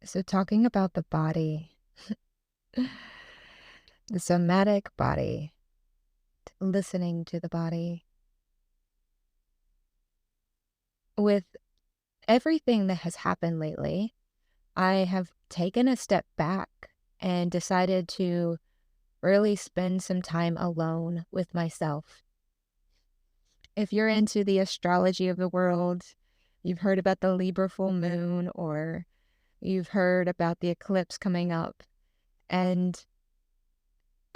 So, talking about the body, the somatic body, listening to the body, with everything that has happened lately, I have taken a step back and decided to really spend some time alone with myself. If you're into the astrology of the world, you've heard about the Libra full moon, or you've heard about the eclipse coming up. And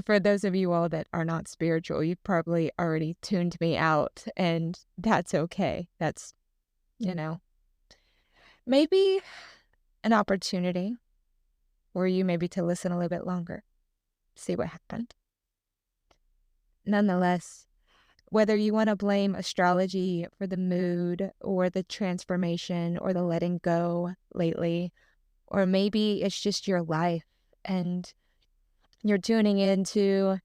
for those of you all that are not spiritual, you've probably already tuned me out, and that's okay. That's, you know, maybe an opportunity for you maybe to listen a little bit longer, see what happened. Nonetheless, whether you want to blame astrology for the mood or the transformation or the letting go lately, or maybe it's just your life and you're tuning into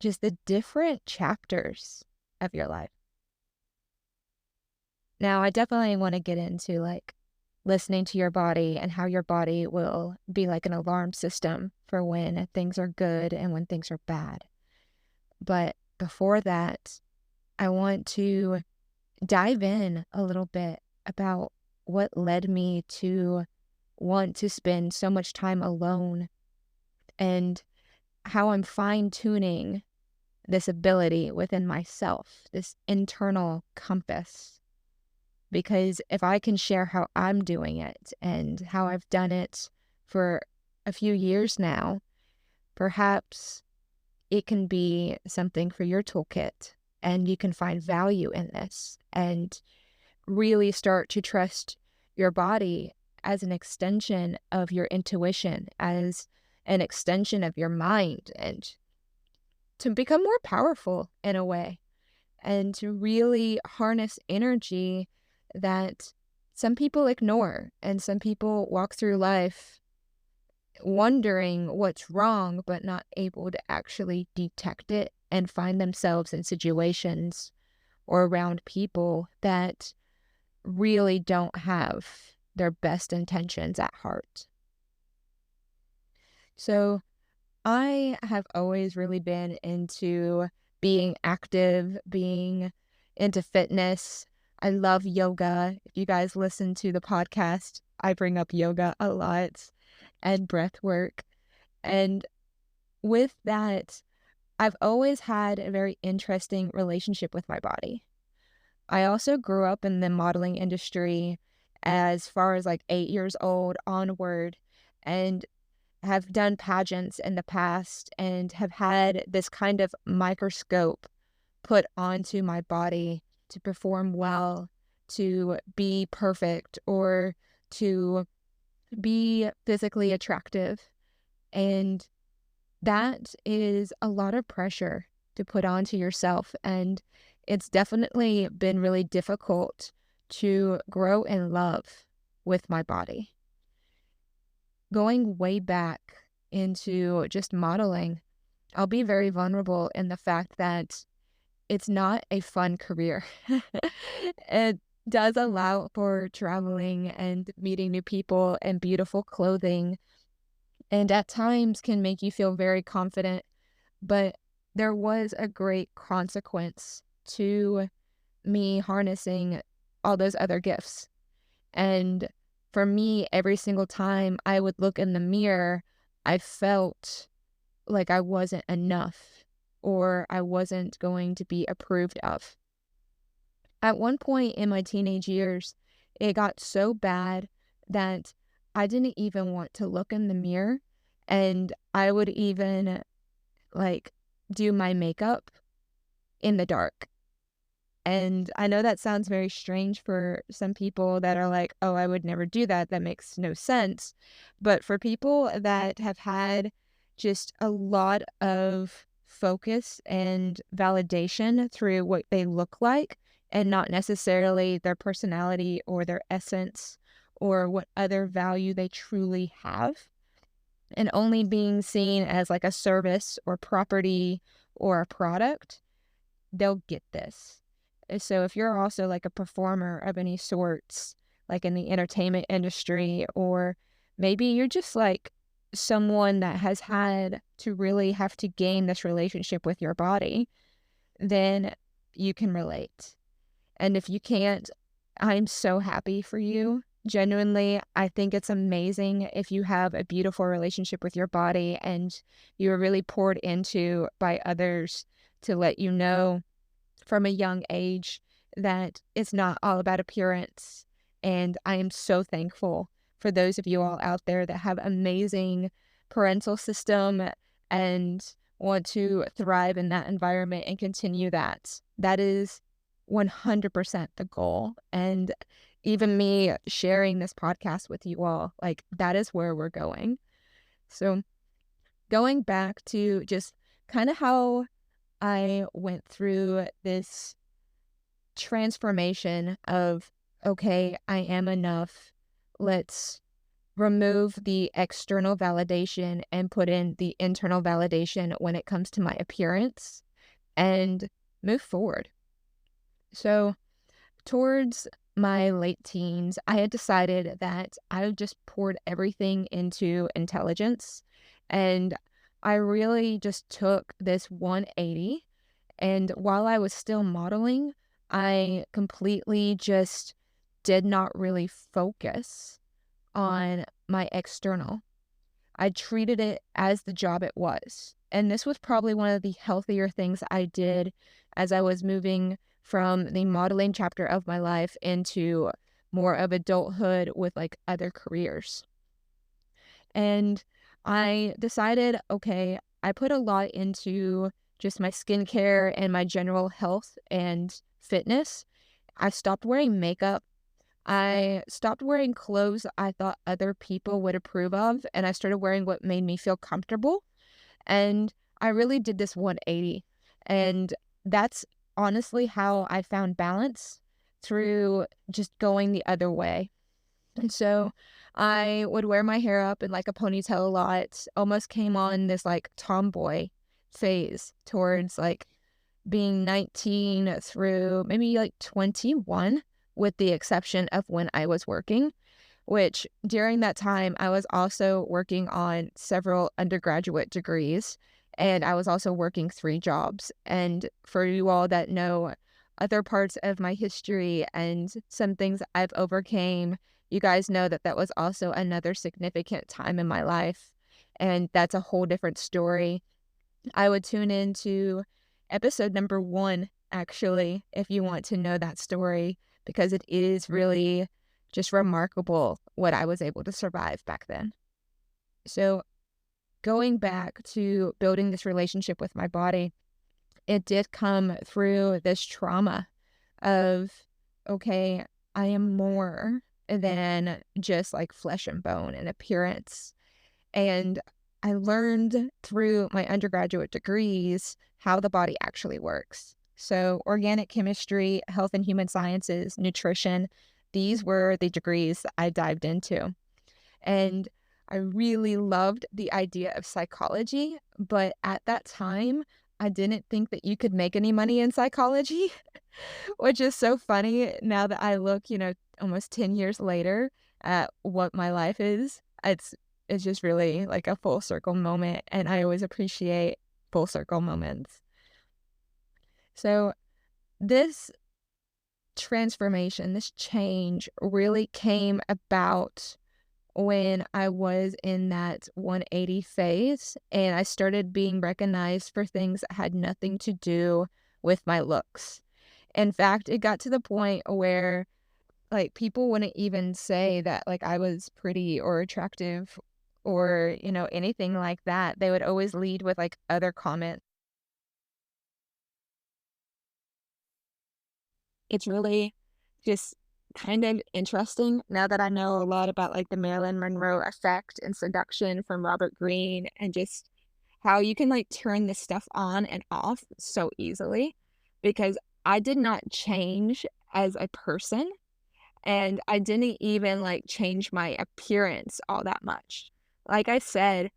just the different chapters of your life. Now, I definitely want to get into like listening to your body and how your body will be like an alarm system for when things are good and when things are bad. But before that, I want to dive in a little bit about what led me to want to spend so much time alone and how I'm fine tuning this ability within myself, this internal compass. Because if I can share how I'm doing it and how I've done it for a few years now, perhaps it can be something for your toolkit and you can find value in this and really start to trust your body as an extension of your intuition, as an extension of your mind, and to become more powerful in a way, and to really harness energy that some people ignore, and some people walk through life wondering what's wrong, but not able to actually detect it and find themselves in situations or around people that really don't have their best intentions at heart. So I have always really been into being active, being into fitness. I love yoga. If you guys listen to the podcast, I bring up yoga a lot and breath work. And with that, I've always had a very interesting relationship with my body. I also grew up in the modeling industry as far as like 8 years old onward, and have done pageants in the past and have had this kind of microscope put onto my body to perform well, to be perfect, or to be physically attractive. And that is a lot of pressure to put onto yourself. And it's definitely been really difficult to grow in love with my body. Going way back into just modeling, I'll be very vulnerable in the fact that it's not a fun career. It does allow for traveling and meeting new people and beautiful clothing, and at times can make you feel very confident, but there was a great consequence to me harnessing all those other gifts. And for me, every single time I would look in the mirror, I felt like I wasn't enough or I wasn't going to be approved of. At one point in my teenage years, it got so bad that I didn't even want to look in the mirror, and I would even like do my makeup in the dark. And I know that sounds very strange for some people that are like, oh, I would never do that. That makes no sense. But for people that have had just a lot of focus and validation through what they look like and not necessarily their personality or their essence or what other value they truly have, and only being seen as like a service or property or a product, they'll get this. So if you're also like a performer of any sorts, like in the entertainment industry, or maybe you're just like someone that has had to really have to gain this relationship with your body, then you can relate. And if you can't, I'm so happy for you. Genuinely, I think it's amazing if you have a beautiful relationship with your body and you are really poured into by others to let you know from a young age that it's not all about appearance. And I am so thankful for those of you all out there that have amazing parental system and want to thrive in that environment and continue that. That is 100% the goal. And even me sharing this podcast with you all, like that is where we're going. So going back to just kind of how I went through this transformation of, okay, I am enough. Let's remove the external validation and put in the internal validation when it comes to my appearance and move forward. So, towards my late teens, I had decided that I just poured everything into intelligence. And I really just took this 180. And while I was still modeling, I completely just did not really focus on my external. I treated it as the job it was. And this was probably one of the healthier things I did as I was moving from the modeling chapter of my life into more of adulthood with like other careers. And I decided, okay, I put a lot into just my skincare and my general health and fitness. I stopped wearing makeup. I stopped wearing clothes I thought other people would approve of, and I started wearing what made me feel comfortable. And I really did this 180. And that's honestly how I found balance through just going the other way. And so I would wear my hair up in like a ponytail a lot, almost came on this like tomboy phase towards like being 19 through maybe like 21, with the exception of when I was working, which during that time I was also working on several undergraduate degrees and I was also working 3 jobs. And for you all that know other parts of my history and some things I've overcame, you guys know that that was also another significant time in my life. And that's a whole different story. I would tune into episode number 1, actually, if you want to know that story, because it is really just remarkable what I was able to survive back then. So going back to building this relationship with my body, it did come through this trauma of, okay, I am more than just like flesh and bone and appearance. And I learned through my undergraduate degrees how the body actually works. So organic chemistry, health and human sciences, nutrition, these were the degrees I dived into. And I really loved the idea of psychology, but at that time, I didn't think that you could make any money in psychology, which is so funny now that I look, almost 10 years later at what my life is. It's just really like a full circle moment, and I always appreciate full circle moments. So this transformation, this change really came about when I was in that 180 phase and I started being recognized for things that had nothing to do with my looks. In fact, it got to the point where like people wouldn't even say that like I was pretty or attractive or, anything like that. They would always lead with like other comments. It's really just kind of interesting now that I know a lot about like the Marilyn Monroe effect and seduction from Robert Greene and just how you can like turn this stuff on and off so easily, because I did not change as a person and I didn't even like change my appearance all that much. Like I said,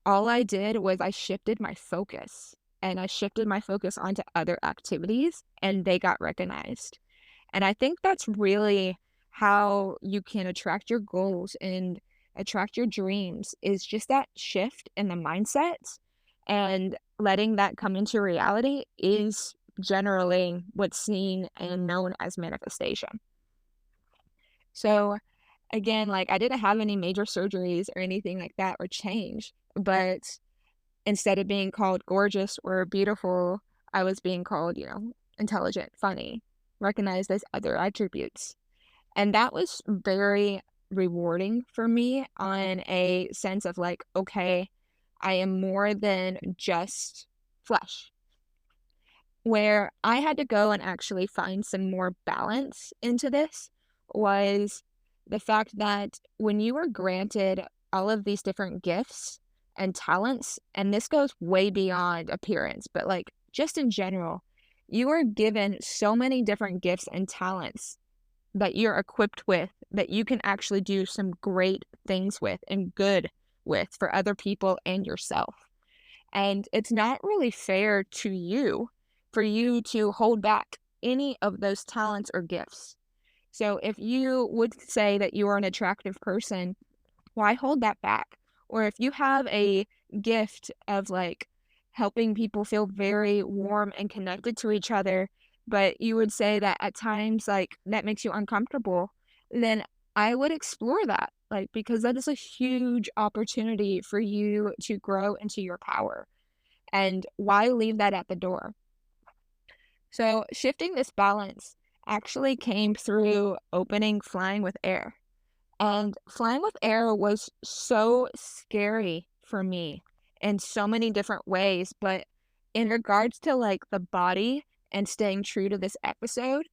all I did was I shifted my focus and I shifted my focus onto other activities and they got recognized. And I think that's really how you can attract your goals and attract your dreams is just that shift in the mindset, and letting that come into reality is generally what's seen and known as manifestation. So again, like, I didn't have any major surgeries or anything like that or change, but instead of being called gorgeous or beautiful, I was being called, intelligent, funny, recognized as other attributes. And that was very rewarding for me on a sense of like, okay, I am more than just flesh. Where I had to go and actually find some more balance into this was the fact that when you were granted all of these different gifts and talents, and this goes way beyond appearance, but like just in general, you are given so many different gifts and talents that you're equipped with that you can actually do some great things with and good with for other people and yourself. And it's not really fair to you for you to hold back any of those talents or gifts. So if you would say that you are an attractive person, why hold that back? Or if you have a gift of like helping people feel very warm and connected to each other, but you would say that at times like that makes you uncomfortable, then I would explore that. Like, because that is a huge opportunity for you to grow into your power. And why leave that at the door? So, shifting this balance actually came through opening Flying with Air. And Flying with Air was so scary for me in so many different ways. But in regards to like the body and staying true to this episode,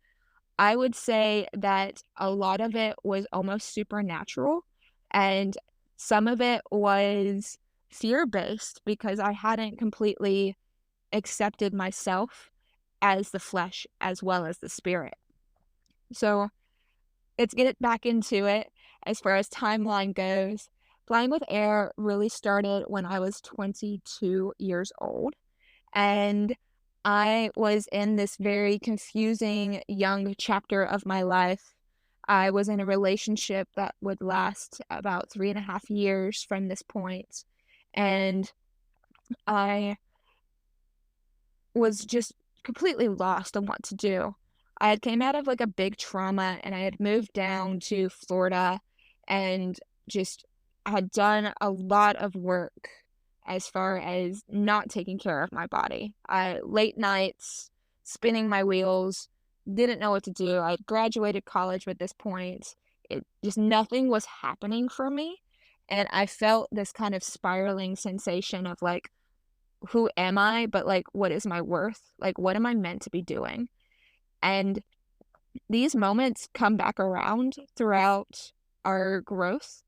I would say that a lot of it was almost supernatural. And some of it was fear based because I hadn't completely accepted myself as the flesh as well as the spirit. So let's get it back into it as far as timeline goes. Flying with Air really started when I was 22 years old. And I was in this very confusing young chapter of my life. I was in a relationship that would last about 3.5 years from this point. And I was just completely lost on what to do. I had came out of like a big trauma and I had moved down to Florida and just had done a lot of work as far as not taking care of my body. Late nights, spinning my wheels, didn't know what to do. I graduated college at this point. It just nothing was happening for me. And I felt this kind of spiraling sensation of like, who am I? But like, what is my worth? Like, what am I meant to be doing? And these moments come back around throughout our growth.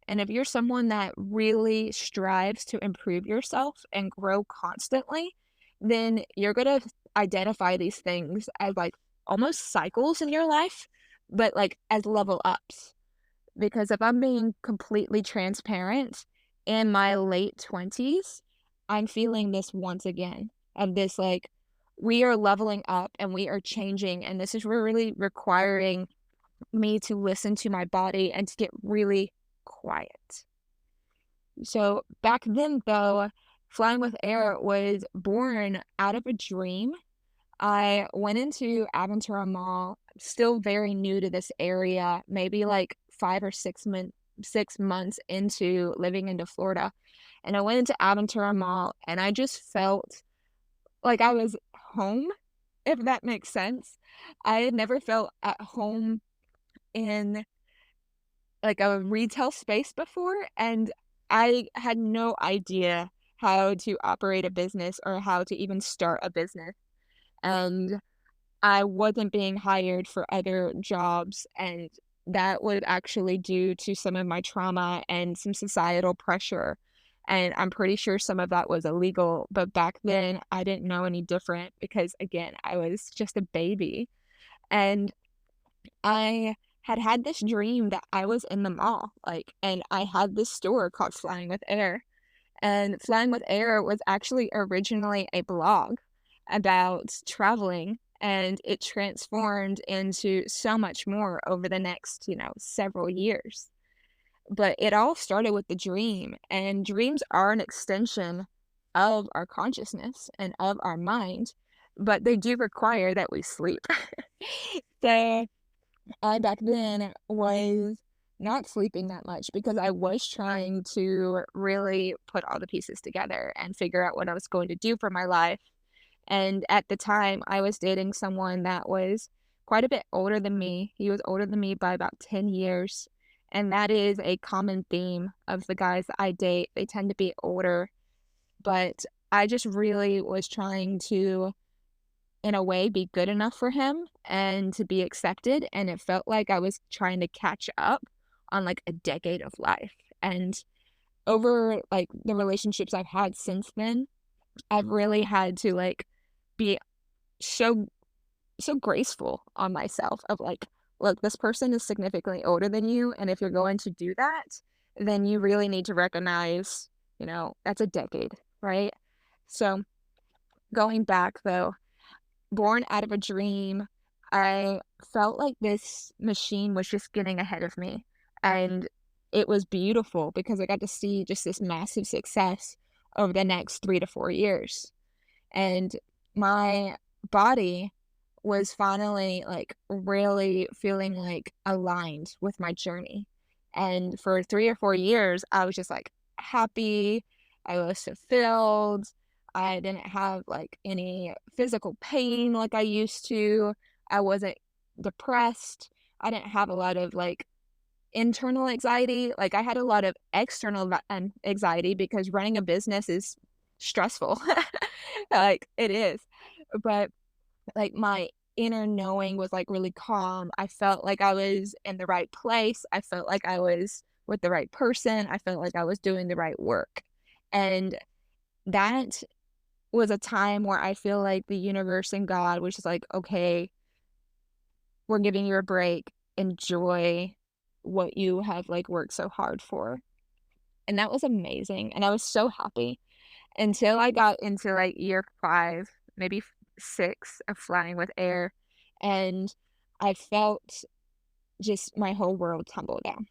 And if you're someone that really strives to improve yourself and grow constantly, then you're going to identify these things as like almost cycles in your life, but like as level ups. Because if I'm being completely transparent, in my late 20s, I'm feeling this once again of this like, we are leveling up and we are changing. And this is really requiring me to listen to my body and to get really quiet. So back then, though, Flying with Air was born out of a dream. I went into Aventura Mall, still very new to this area, maybe like 6 months into living into Florida. And I went into Aventura Mall and I just felt like I was home, if that makes sense. I had never felt at home in like a retail space before, and I had no idea how to operate a business or how to even start a business. And I wasn't being hired for other jobs, and that was actually due to some of my trauma and some societal pressure. And I'm pretty sure some of that was illegal, but back then I didn't know any different because, again, I was just a baby. And I had this dream that I was in the mall, like, and I had this store called Flying with Air. And Flying with Air was actually originally a blog about traveling, and it transformed into so much more over the next, several years. But it all started with the dream, and dreams are an extension of our consciousness and of our mind, but they do require that we sleep. So I back then was not sleeping that much because I was trying to really put all the pieces together and figure out what I was going to do for my life. And at the time, I was dating someone that was quite a bit older than me. He was older than me by about 10 years. And that is a common theme of the guys that I date. They tend to be older, but I just really was trying to, in a way, be good enough for him and to be accepted. And it felt like I was trying to catch up on like a decade of life. And over like the relationships I've had since then, I've really had to like be so graceful on myself of like, look, this person is significantly older than you, and if you're going to do that, then you really need to recognize, that's a decade, right? So going back though, born out of a dream, I felt like this machine was just getting ahead of me, and it was beautiful because I got to see just this massive success over the next 3 to 4 years. And my body was finally, like, really feeling, like, aligned with my journey. And for 3 or 4 years, I was just, like, happy, I was fulfilled, I didn't have, like, any physical pain like I used to, I wasn't depressed, I didn't have a lot of, like, internal anxiety, like, I had a lot of external anxiety because running a business is stressful. Like, it is. But, like, my inner knowing was, like, really calm. I felt like I was in the right place. I felt like I was with the right person. I felt like I was doing the right work. And that was a time where I feel like the universe and God was just like, "Okay, we're giving you a break. Enjoy what you have, like, worked so hard for." And that was amazing, and I was so happy. Until I got into, like, year 5, maybe 6 of flying with air, and I felt just my whole world tumble down.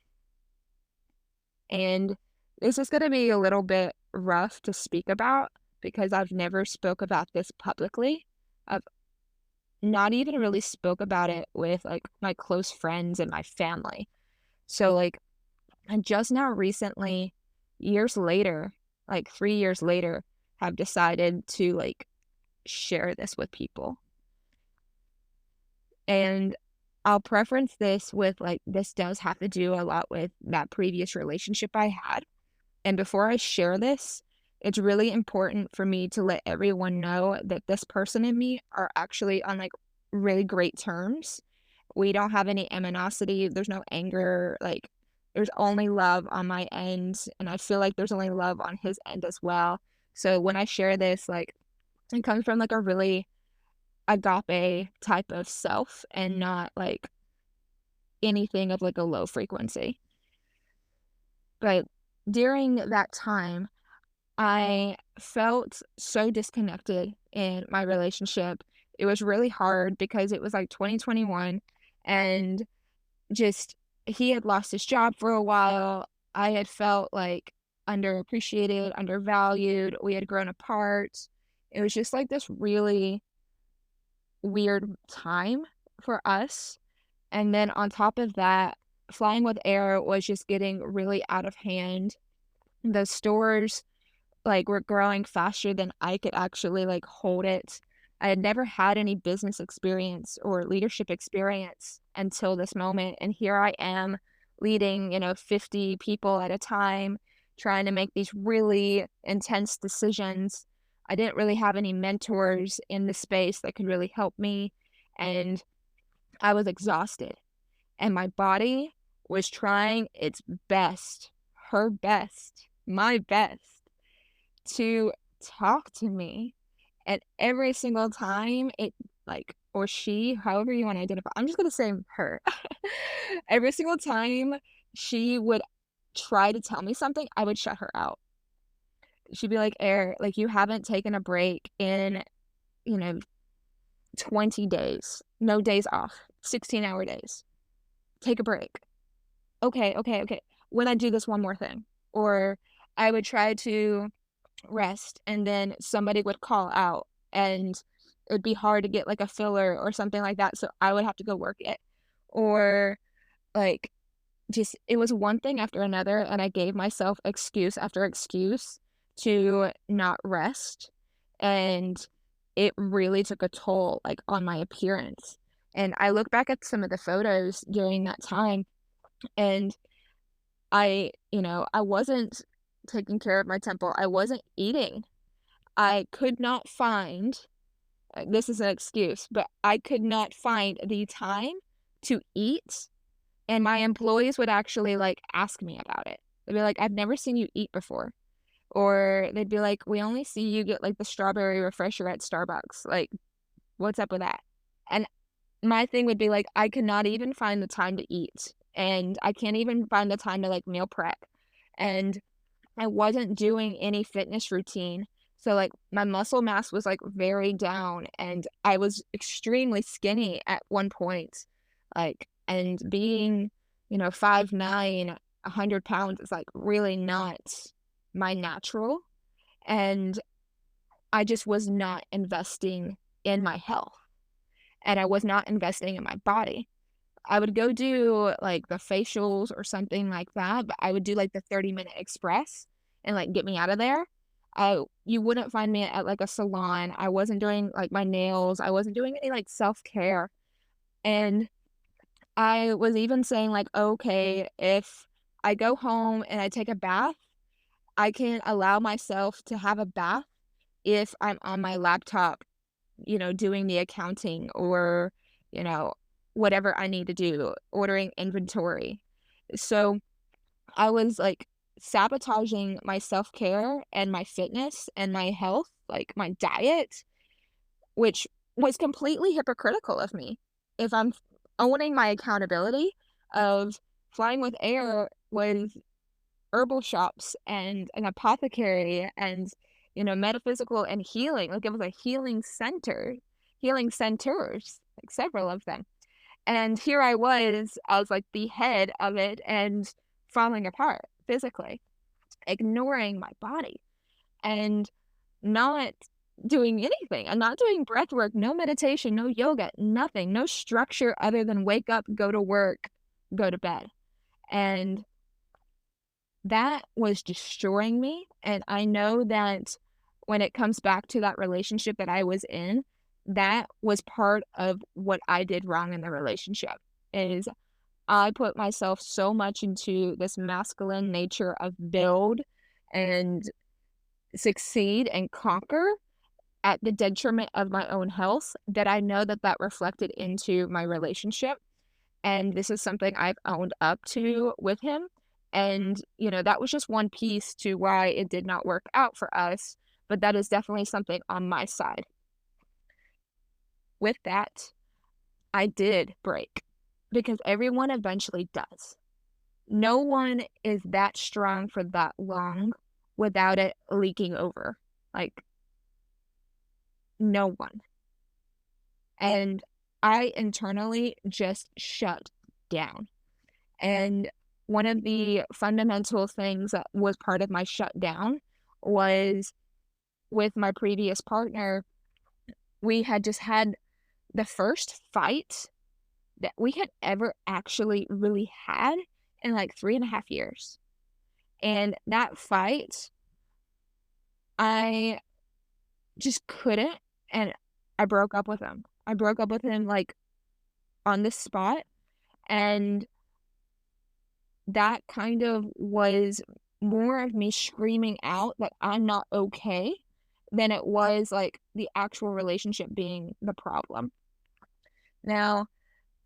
And this is gonna be a little bit rough to speak about because I've never spoke about this publicly. I've not even really spoke about it with, like, my close friends and my family. So, like, and just now recently, years later, like 3 years later, have decided to, like, share this with people. And I'll preference this with, like, this does have to do a lot with that previous relationship I had. And before I share this, it's really important for me to let everyone know that this person and me are actually on, like, really great terms. We don't have any animosity, there's no anger, like, there's only love on my end, and I feel like there's only love on his end as well. So when I share this, like, it comes from, like, a really agape type of self and not, like, anything of, like, a low frequency. But during that time, I felt so disconnected in my relationship. It was really hard because it was, like, 2021, and just he had lost his job for a while. I had felt, like, underappreciated, undervalued. We had grown apart. It was just, like, this really weird time for us, and then on top of that, flying with air was just getting really out of hand. The stores, like, were growing faster than I could actually, like, hold it. I had never had any business experience or leadership experience until this moment, and here I am leading, 50 people at a time, trying to make these really intense decisions. I didn't really have any mentors in the space that could really help me, and I was exhausted, and my body was trying its best, her best, my best, to talk to me, and every single time it, like, or she, however you wanna identify, I'm just gonna say her. Every single time she would try to tell me something, I would shut her out. She'd be like, "Air, like, you haven't taken a break in, you know, 20 days. No days off, 16-hour days. Take a break." "Okay, okay, okay." would I do this one more thing? Or I would try to rest and then somebody would call out and it'd be hard to get like a filler or something like that. So I would have to go work it. Or like just it was one thing after another and I gave myself excuse after excuse to not rest. And it really took a toll like on my appearance. And I look back at some of the photos during that time and I wasn't taking care of my temple. I wasn't eating. I could not find this is an excuse, but I could not find the time to eat, and my employees would actually, like, ask me about it. They'd be like, "I've never seen you eat before." Or they'd be like, "We only see you get, like, the strawberry refresher at Starbucks. Like, what's up with that?" And my thing would be, like, I could not even find the time to eat, and I can't even find the time to, like, meal prep, and I wasn't doing any fitness routine. So, like, my muscle mass was, like, very down, and I was extremely skinny at one point. Like, and being, 5'9", 100 pounds is, like, really not my natural, and I just was not investing in my health, and I was not investing in my body. I would go do, like, the facials or something like that, but I would do, like, the 30-minute express and, like, get me out of there. You wouldn't find me at, like, a salon. I wasn't doing, like, my nails. I wasn't doing any, like, self-care, and I was even saying, like, "Okay, if I go home and I take a bath, I can allow myself to have a bath if I'm on my laptop doing the accounting or, you know, whatever I need to do, ordering inventory." So I was like sabotaging my self care and my fitness and my health, like my diet, which was completely hypocritical of me. If I'm owning my accountability of flying with air with herbal shops and an apothecary and metaphysical and healing, like it was a healing centers, like several of them, and here I was like the head of it and falling apart physically, ignoring my body and not doing anything. I'm not doing breath work, no meditation, no yoga, nothing, no structure other than wake up, go to work, go to bed, and that was destroying me, and I know that when it comes back to that relationship that I was in, that was part of what I did wrong in the relationship, is I put myself so much into this masculine nature of build and succeed and conquer at the detriment of my own health that I know that that reflected into my relationship. And this is something I've owned up to with him. And, that was just one piece to why it did not work out for us. But that is definitely something on my side. With that, I did break because everyone eventually does. No one is that strong for that long without it leaking over. Like, no one. And I internally just shut down. And one of the fundamental things that was part of my shutdown was with my previous partner. We had just had the first fight that we had ever actually really had in like 3.5 years. And that fight, I just couldn't. And I broke up with him. I broke up with him like on the spot. And that kind of was more of me screaming out that I'm not okay than it was like the actual relationship being the problem. Now,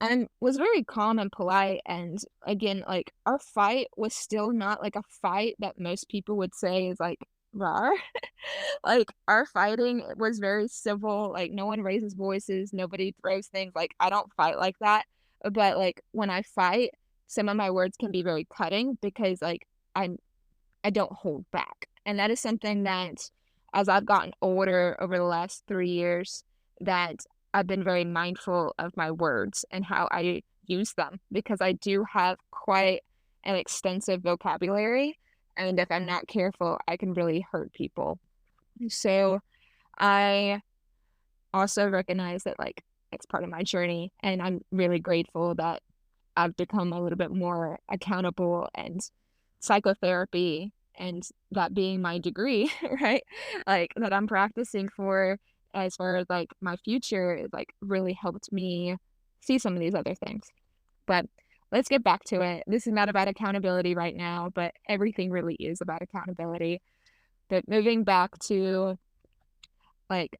I was very calm and polite, and again, like our fight was still not like a fight that most people would say is like raw. Like our fighting was very civil, like no one raises voices, nobody throws things. Like I don't fight like that. But like when I fight, some of my words can be very cutting because like I'm I don't hold back. And that is something that as I've gotten older over the last 3 years, that I've been very mindful of my words and how I use them because I do have quite an extensive vocabulary, and if I'm not careful, I can really hurt people. So I also recognize that, like, it's part of my journey, and I'm really grateful that I've become a little bit more accountable, and psychotherapy and that being my degree, right? Like, that I'm practicing for as far as, like, my future, it, like, really helped me see some of these other things. But let's get back to it. This is not about accountability right now, but everything really is about accountability. But moving back to, like,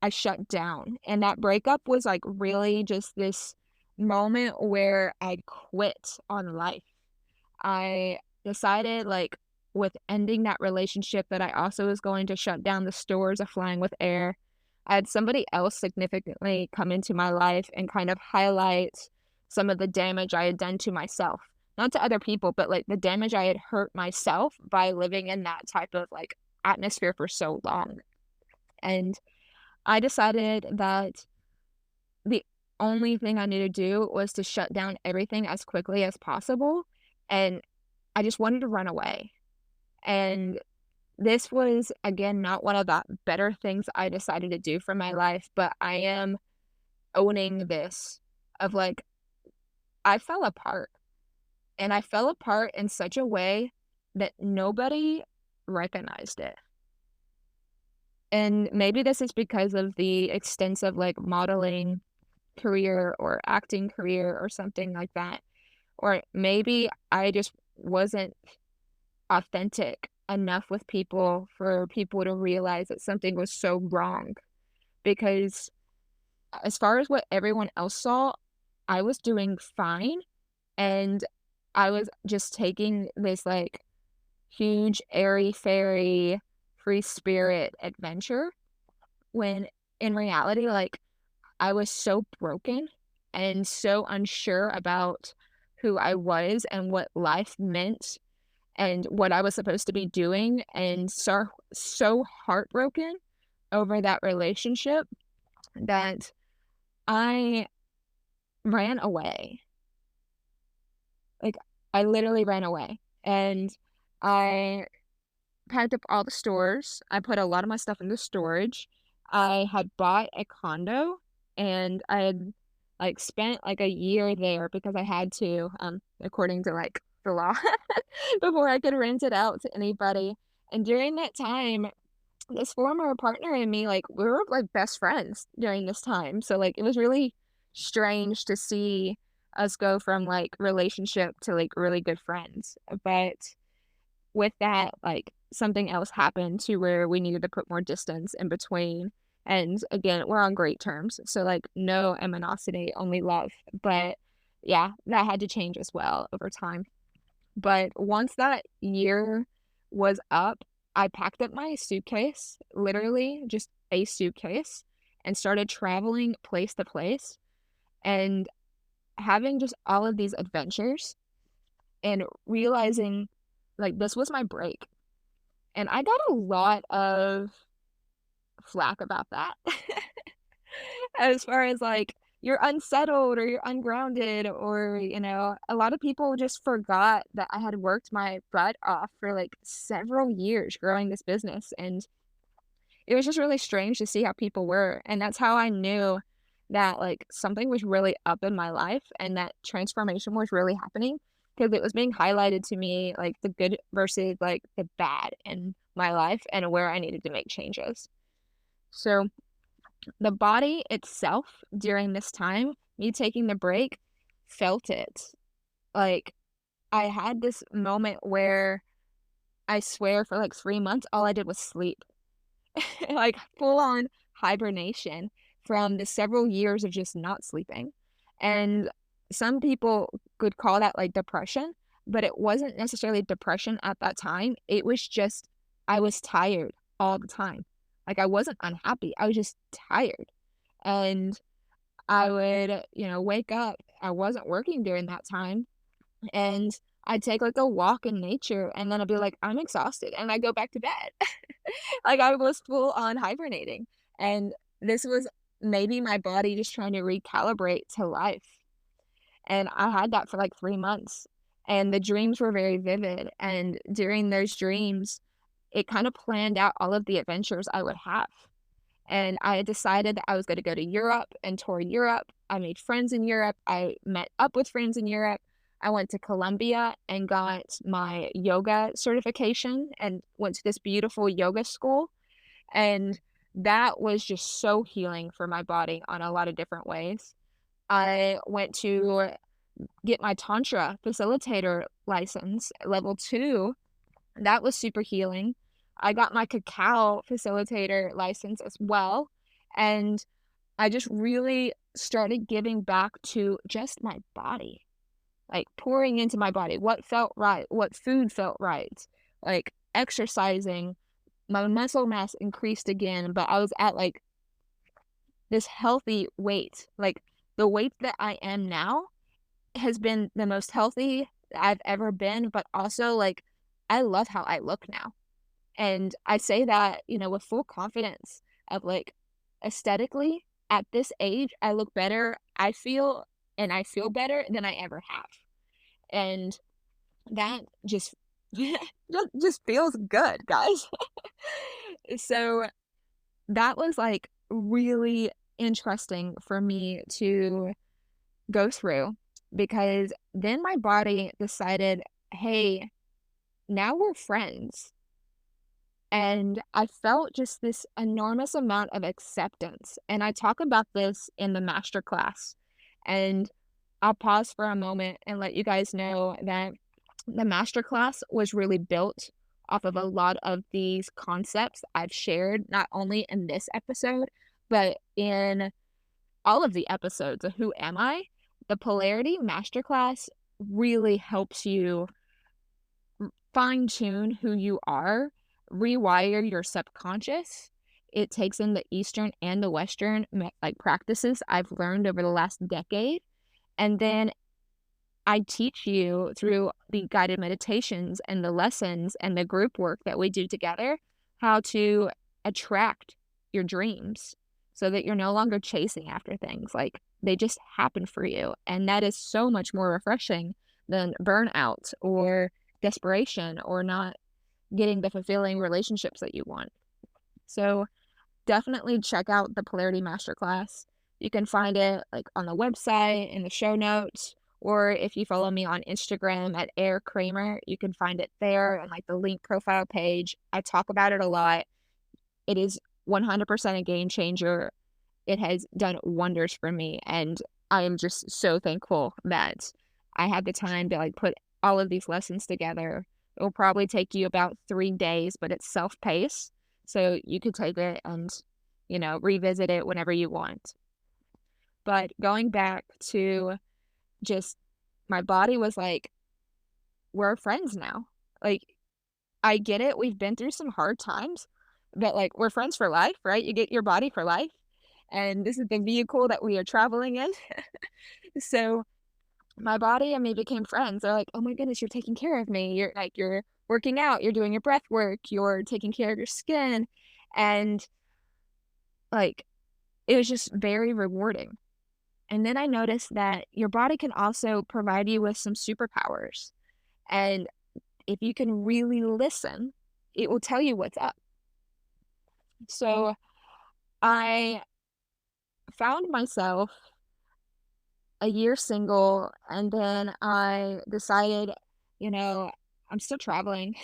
I shut down, and that breakup was, like, really just this moment where I quit on life. I decided, like, with ending that relationship, that I also was going to shut down the stores of Flying with Air. I had somebody else significantly come into my life and kind of highlight some of the damage I had done to myself. Not to other people, but, like, the damage I had hurt myself by living in that type of, like, atmosphere for so long. And I decided that the only thing I needed to do was to shut down everything as quickly as possible, and I just wanted to run away. And this was, again, not one of the better things I decided to do for my life, but I am owning this of, like, I fell apart, and I fell apart in such a way that nobody recognized it. And maybe this is because of the extensive, like, modeling career or acting career or something like that. Or maybe I just wasn't authentic enough with people for people to realize that something was so wrong. Because as far as what everyone else saw, I was doing fine. And I was just taking this, like, huge, airy fairy, free spirit adventure when in reality, like, I was so broken and so unsure about who I was and what life meant and what I was supposed to be doing, and so heartbroken over that relationship that I ran away. Like, I literally ran away, and I packed up all the stores. I put a lot of my stuff into storage. I had bought a condo, and I had, like, spent, like, a year there because I had to, according to, like, the law, before I could rent it out to anybody. And during that time, this former partner and me, like, we were, like, best friends during this time. So, like, it was really strange to see us go from, like, relationship to, like, really good friends. But with that, like, something else happened to where we needed to put more distance in between. And again, we're on great terms. So, like, no animosity, only love. But yeah, that had to change as well over time. But once that year was up, I packed up my suitcase, literally just a suitcase, and started traveling place to place and having just all of these adventures and realizing, like, this was my break. And I got a lot of flack about that. As far as, like, you're unsettled or you're ungrounded, or, a lot of people just forgot that I had worked my butt off for, like, several years growing this business, and it was just really strange to see how people were, and that's how I knew that, like, something was really up in my life and that transformation was really happening because it was being highlighted to me, like, the good versus, like, the bad in my life and where I needed to make changes. So, the body itself during this time, me taking the break, felt it. Like, I had this moment where I swear for, like, 3 months, all I did was sleep. Like, full on hibernation from the several years of just not sleeping. And some people could call that, like, depression, but it wasn't necessarily depression at that time. It was just I was tired all the time. Like, I wasn't unhappy, I was just tired. And I would, wake up. I wasn't working during that time, and I'd take, like, a walk in nature, and then I'd be like, "I'm exhausted," and I go back to bed. Like, I was full on hibernating, and this was maybe my body just trying to recalibrate to life, and I had that for, like, 3 months, and the dreams were very vivid, and during those dreams, it kind of planned out all of the adventures I would have. And I had decided that I was gonna go to Europe and tour Europe. I made friends in Europe. I met up with friends in Europe. I went to Colombia and got my yoga certification and went to this beautiful yoga school, and that was just so healing for my body on a lot of different ways. I went to get my tantra facilitator license, level 2. That was super healing. I got my cacao facilitator license as well, and I just really started giving back to just my body, like pouring into my body, what felt right, what food felt right, like exercising. My muscle mass increased again, but I was at like this healthy weight. Like the weight that I am now has been the most healthy I've ever been, but also like I love how I look now. And I say that, with full confidence of like aesthetically at this age, I look better. I feel better than I ever have. And that just just feels good, guys. So that was like really interesting for me to go through because then my body decided, hey, now we're friends. And I felt just this enormous amount of acceptance. And I talk about this in the master class. And I'll pause for a moment and let you guys know that the master class was really built off of a lot of these concepts I've shared, not only in this episode, but in all of the episodes of Who Am I? The Polarity Masterclass really helps you fine tune who you are, rewire your subconscious. It takes in the Eastern and the Western like practices I've learned over the last decade. And then I teach you through the guided meditations and the lessons and the group work that we do together how to attract your dreams so that you're no longer chasing after things. Like they just happen for you. And that is so much more refreshing than burnout or desperation or not getting the fulfilling relationships that you want. So definitely check out the Polarity Masterclass. You can find it like on the website, in the show notes, or if you follow me on Instagram at Air Kramer, you can find it there and like the link profile page. I talk about it a lot. It is 100% a game changer. It has done wonders for me, and I am just so thankful that I had the time to like put all of these lessons together. It will probably take you about 3 days, but it's self-paced, so you could take it and, revisit it whenever you want. But going back to just my body was like, we're friends now. Like, I get it. We've been through some hard times, but like, we're friends for life, right? You get your body for life. And this is the vehicle that we are traveling in. So my body and me became friends. They're like, oh my goodness, you're taking care of me. You're working out, you're doing your breath work, you're taking care of your skin. And like, it was just very rewarding. And then I noticed that your body can also provide you with some superpowers. And if you can really listen, it will tell you what's up. So I found myself a year single, and then I decided, I'm still traveling,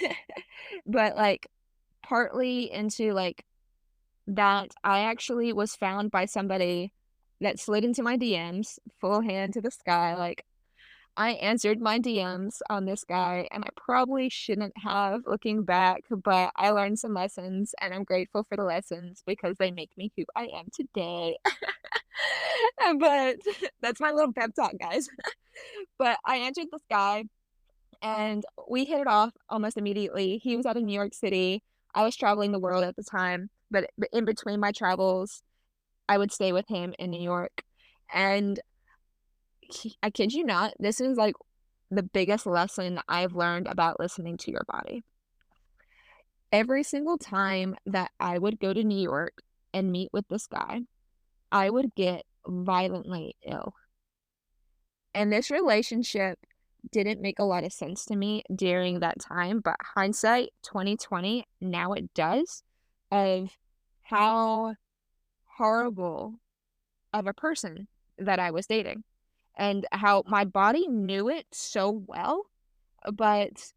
but like partly into like that I actually was found by somebody that slid into my DMs, full hand to the sky. Like I answered my DMs on this guy, and I probably shouldn't have looking back, but I learned some lessons, and I'm grateful for the lessons because they make me who I am today. But that's my little pep talk, guys. But I answered this guy, and we hit it off almost immediately. He was out of New York City. I was traveling the world at the time, but in between my travels, I would stay with him in New York. And I kid you not, this is like the biggest lesson I've learned about listening to your body. Every single time that I would go to New York and meet with this guy, I would get violently ill. And this relationship didn't make a lot of sense to me during that time, but hindsight 2020, now it does, of how horrible of a person that I was dating and how my body knew it so well, but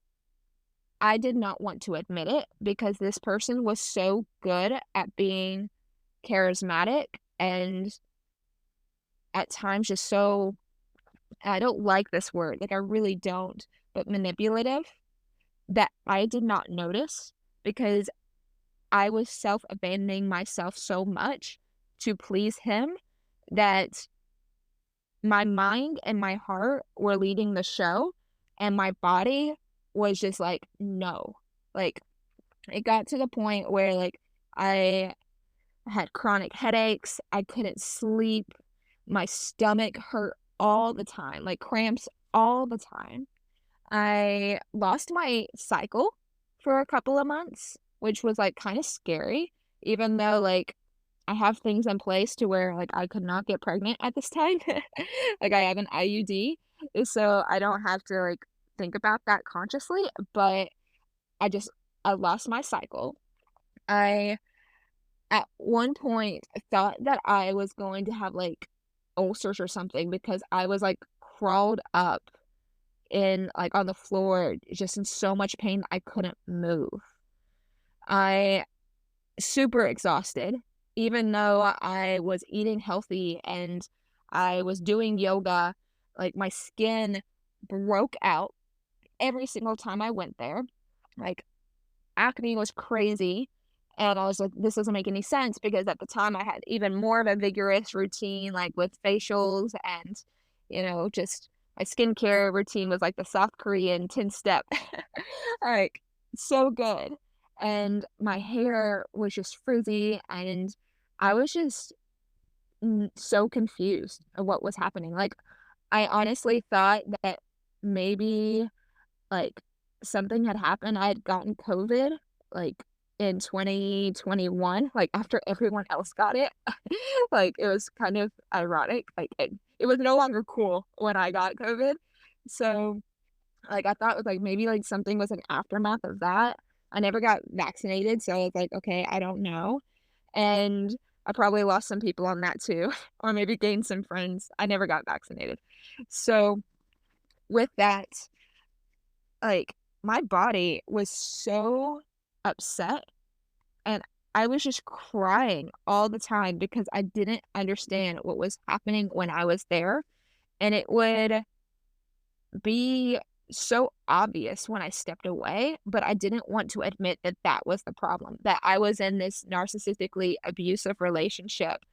I did not want to admit it because this person was so good at being charismatic and at times just so, I don't like this word, like I really don't, but manipulative, that I did not notice because I was self-abandoning myself so much to please him that my mind and my heart were leading the show, and my body was just like, "No." Like, it got to the point where, like, I had chronic headaches, I couldn't sleep, my stomach hurt all the time, like, cramps all the time. I lost my cycle for a couple of months, which was, like, kinda scary, even though, like, I have things in place to where, like, I could not get pregnant at this time. Like, I have an IUD, so I don't have to, like, think about that consciously, but I just I lost my cycle. I, at one point, thought that I was going to have, like, ulcers or something because I was, like, crawled up in like, on the floor, just in so much pain I couldn't move. I super exhausted, even though I was eating healthy and I was doing yoga, like, my skin broke out every single time I went there. Like, acne was crazy, and I was like, "This doesn't make any sense," because at the time I had even more of a vigorous routine, like, with facials and, just my skincare routine was like the South Korean 10-step. Like, so good, and my hair was just frizzy, and I was just so confused of what was happening. Like, I honestly thought that maybe, like, something had happened. I had gotten COVID, like, in 2021, like, after everyone else got it. Like, it was kind of ironic, like, it was no longer cool when I got COVID. So, like, I thought it was, like, maybe, like, something was an aftermath of that. I never got vaccinated, so I was like, "Okay, I don't know." And I probably lost some people on that too, or maybe gained some friends. I never got vaccinated. So, with that, like, my body was so upset, and I was just crying all the time because I didn't understand what was happening when I was there, and it would be so obvious when I stepped away, but I didn't want to admit that that was the problem, that I was in this narcissistically abusive relationship,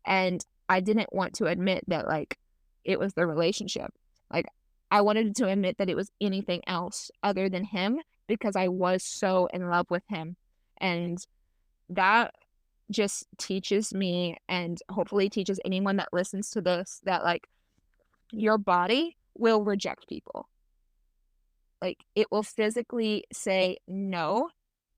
and I didn't want to admit that, like, it was the relationship. Like, I wanted to admit that it was anything else other than him because I was so in love with him, and that just teaches me and hopefully teaches anyone that listens to this that, like, your body will reject people. Like, it will physically say no,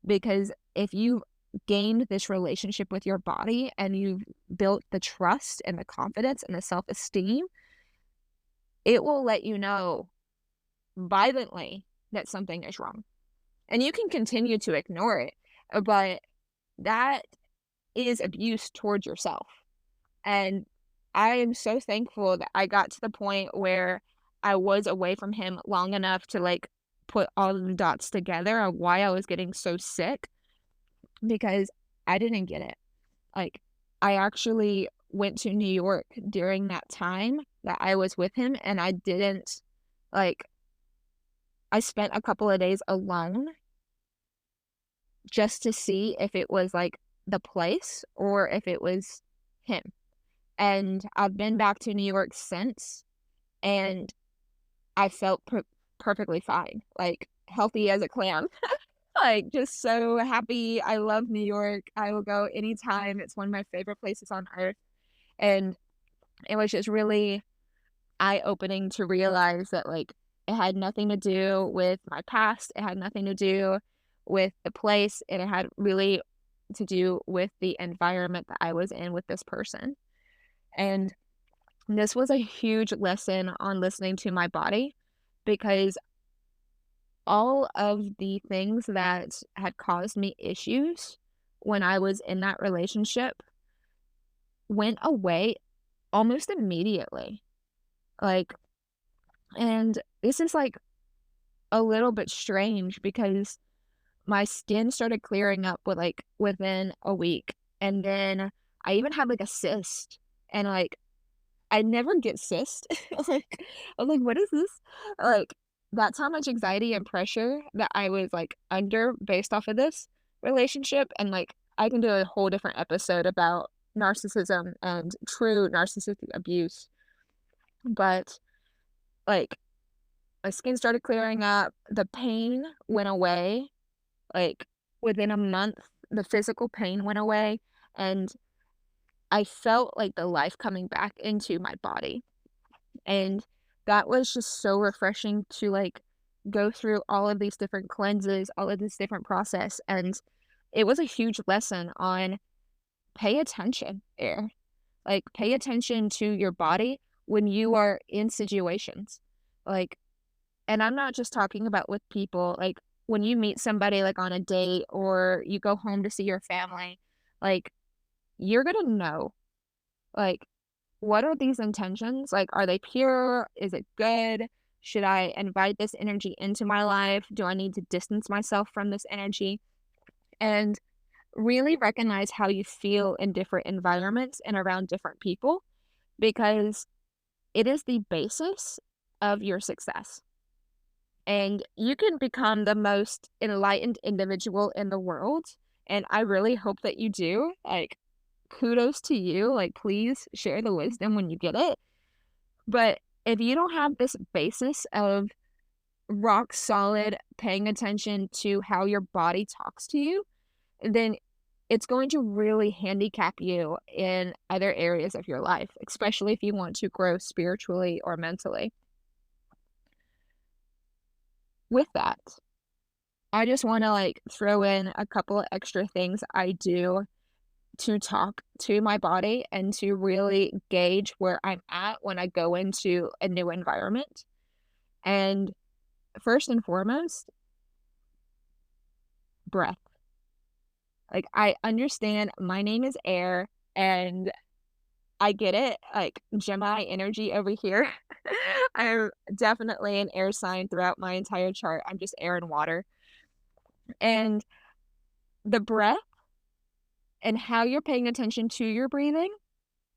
because if you gained this relationship with your body and you've built the trust and the confidence and the self-esteem, it will let you know violently that something is wrong. And you can continue to ignore it, but that is abuse towards yourself. And I am so thankful that I got to the point where I was away from him long enough to, like, put all of the dots together on why I was getting so sick, because I didn't get it. Like, I actually went to New York during that time that I was with him, and I didn't, like, I spent a couple of days alone just to see if it was, like, the place or if it was him. And I've been back to New York since, and I felt perfectly fine, like, healthy as a clam. Like, just so happy. I love New York. I will go anytime. It's one of my favorite places on earth, and it was just really eye-opening to realize that, like, it had nothing to do with my past, it had nothing to do with the place, and it had really to do with the environment that I was in with this person, and this was a huge lesson on listening to my body because all of the things that had caused me issues when I was in that relationship went away almost immediately. Like, and this is like a little bit strange because my skin started clearing up within a week. And then I even had like a cyst, and like I never get cyst. Like, I'm like, what is this? Like, that's how much anxiety and pressure that I was like under based off of this relationship. And like, I can do a whole different episode about narcissism and true narcissistic abuse. But like, my skin started clearing up, the pain went away. Like, within a month, the physical pain went away, and I felt like the life coming back into my body. And that was just so refreshing to, like, go through all of these different cleanses, all of this different process, and it was a huge lesson on pay attention there. Like, pay attention to your body when you are in situations. Like, and I'm not just talking about with people, like, when you meet somebody, like, on a date or you go home to see your family, like, you're gonna know, like, what are these intentions? Like, are they pure? Is it good? Should I invite this energy into my life? Do I need to distance myself from this energy? And really recognize how you feel in different environments and around different people, because it is the basis of your success. And you can become the most enlightened individual in the world. And I really hope that you do. Like, kudos to you. Like, please share the wisdom when you get it. But if you don't have this basis of rock solid paying attention to how your body talks to you, then it's going to really handicap you in other areas of your life, especially if you want to grow spiritually or mentally. With that, I just want to like throw in a couple of extra things I do to talk to my body and to really gauge where I'm at when I go into a new environment. And first and foremost, breath. Like, I understand my name is air, and I get it. Like, Gemini energy over here. I'm definitely an air sign throughout my entire chart. I'm just air and water. And the breath and how you're paying attention to your breathing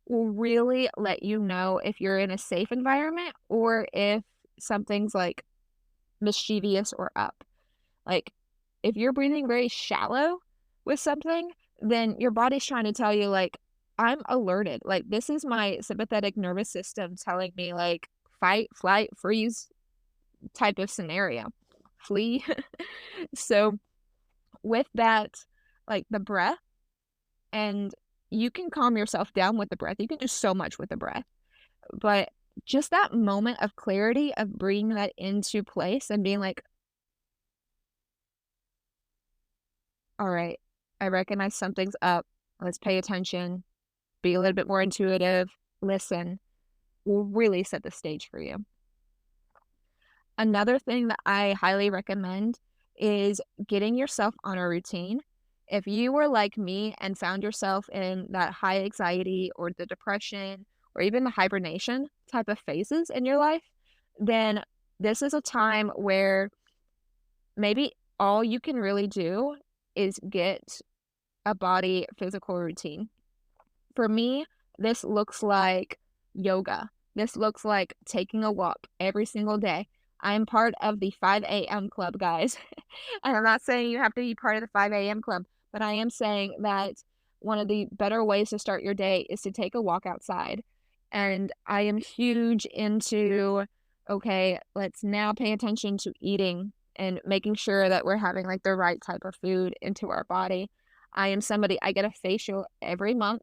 will really let you know if you're in a safe environment or if something's like mischievous or up. Like, if you're breathing very shallow with something, then your body's trying to tell you, like, I'm alerted. Like, this is my sympathetic nervous system telling me, like, fight, flight, freeze type of scenario, flee. So, with that, like the breath, and you can calm yourself down with the breath. You can do so much with the breath. But just that moment of clarity of bringing that into place and being like, all right, I recognize something's up. Let's pay attention, be a little bit more intuitive, listen, will really set the stage for you. Another thing that I highly recommend is getting yourself on a routine. If you were like me and found yourself in that high anxiety or the depression or even the hibernation type of phases in your life, then this is a time where maybe all you can really do is get a body physical routine. For me, this looks like yoga. This looks like taking a walk every single day. I am part of the 5 a.m. club, guys. And I'm not saying you have to be part of the 5 a.m. club, but I am saying that one of the better ways to start your day is to take a walk outside. And I am huge into, okay, let's now pay attention to eating and making sure that we're having like the right type of food into our body. I am somebody, I get a facial every month.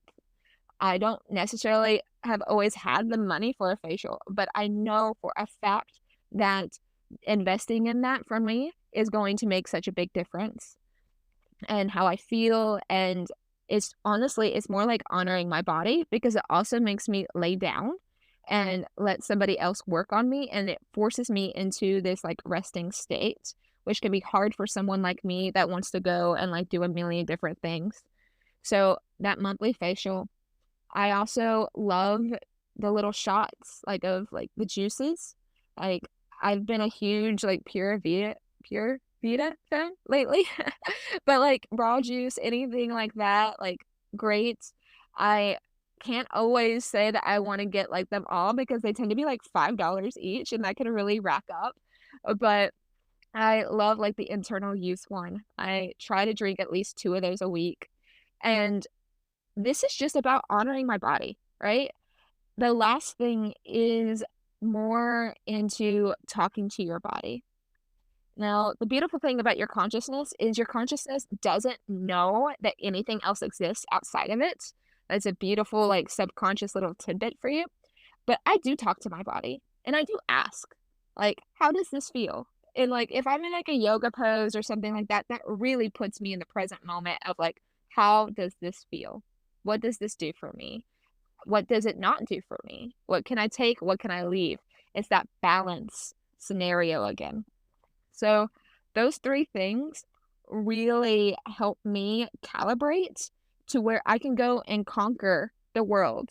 I don't necessarily have always had the money for a facial, but I know for a fact that investing in that for me is going to make such a big difference and how I feel. And it's honestly, it's more like honoring my body because it also makes me lay down and let somebody else work on me, and it forces me into this, like, resting state, which can be hard for someone like me that wants to go and, like, do a million different things. So, that monthly facial, I also love the little shots, like, of, like, the juices. Like, I've been a huge, like, Pure Vita fan lately, but, like, raw juice, anything like that, like, great. I can't always say that I wanna get, like, them all because they tend to be, like, $5 each, and that can really rack up, but I love, like, the internal use one. I try to drink at least 2 of those a week, and this is just about honoring my body, right? The last thing is more into talking to your body. Now, the beautiful thing about your consciousness is your consciousness doesn't know that anything else exists outside of it. That's a beautiful, like, subconscious little tidbit for you. But I do talk to my body and I do ask, like, how does this feel? And, like, if I'm in, like, a yoga pose or something like that, that really puts me in the present moment of, like, how does this feel? What does this do for me? What does it not do for me? What can I take? What can I leave? It's that balance scenario again. So those 3 things really help me calibrate to where I can go and conquer the world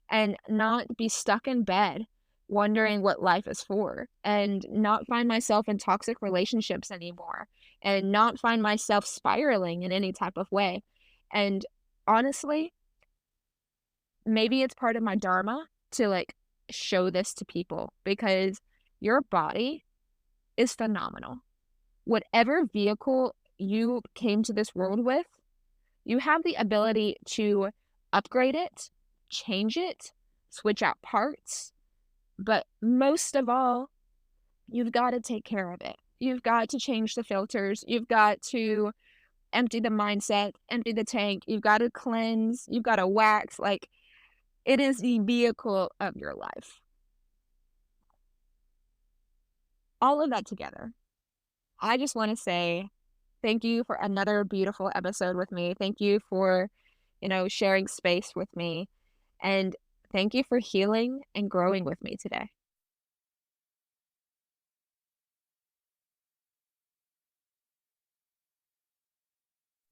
and not be stuck in bed wondering what life is for, and not find myself in toxic relationships anymore, and not find myself spiraling in any type of way. And honestly, maybe it's part of my dharma to, like, show this to people because your body is phenomenal. Whatever vehicle you came to this world with, you have the ability to upgrade it, change it, switch out parts, but most of all, you've gotta take care of it. You've got to change the filters, you've got to empty the mindset, empty the tank, you've gotta cleanse, you've gotta wax, like, it is the vehicle of your life. All of that together. I just wanna say thank you for another beautiful episode with me. Thank you for, sharing space with me. And thank you for healing and growing with me today.